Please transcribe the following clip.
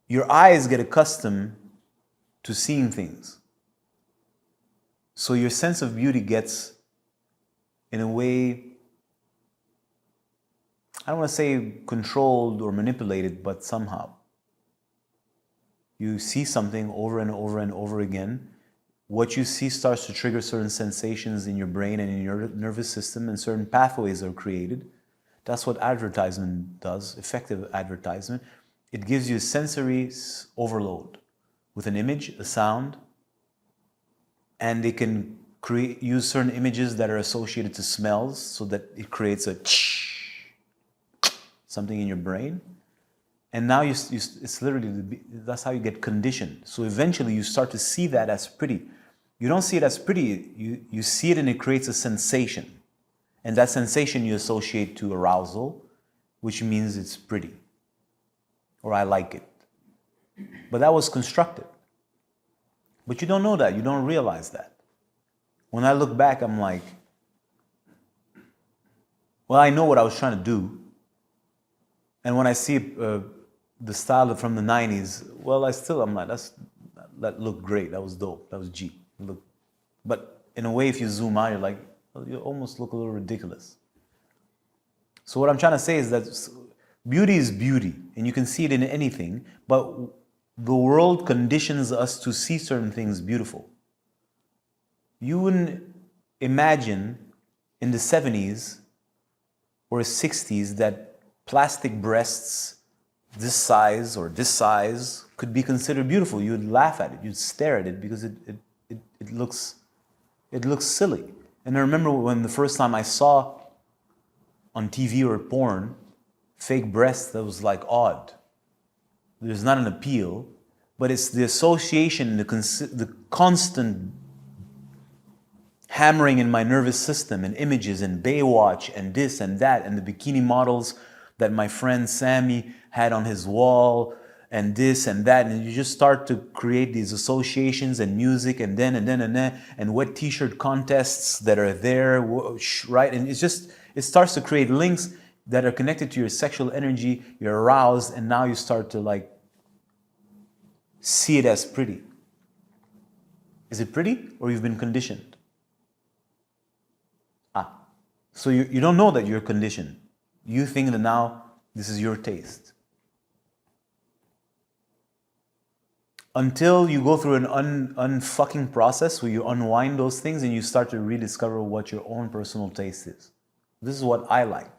your eyes get accustomed to seeing things. So your sense of beauty gets, in a way, I don't want to say controlled or manipulated, but somehow. You see something over and over and over again. What you see starts to trigger certain sensations in your brain and in your nervous system, and certain pathways are created. That's what advertisement does, effective advertisement. It gives you sensory overload with an image, a sound, and they can use certain images that are associated to smells so that it creates a something in your brain. And now it's literally, that's how you get conditioned. So eventually you start to see that as pretty. You don't see it as pretty, you see it and it creates a sensation. And that sensation you associate to arousal, which means it's pretty. Or I like it. But that was constructed. But you don't know that, you don't realize that. When I look back, I'm like, well, I know what I was trying to do. And when I see the style from the 90s, well, I'm like, that looked great, that was dope, that was G. But in a way, if you zoom out, you're like, well, you almost look a little ridiculous. So what I'm trying to say is that beauty is beauty, and you can see it in anything, but the world conditions us to see certain things beautiful. You wouldn't imagine in the 70s or 60s that plastic breasts this size or this size could be considered beautiful. You'd laugh at it, you'd stare at it because it looks silly. And I remember when the first time I saw on TV or porn fake breasts, that was like odd. There's not an appeal, but it's the association, the constant hammering in my nervous system and images and Baywatch and this and that and the bikini models that my friend Sammy had on his wall and this and that, and you just start to create these associations and music and then and wet t-shirt contests that are there, right? And it starts to create links that are connected to your sexual energy. You're aroused, and now you start to like see it as pretty. Is it pretty, or you've been conditioned? So you don't know that you're conditioned. You think that now this is your taste. Until you go through an unfucking process where you unwind those things and you start to rediscover what your own personal taste is. This is what I like.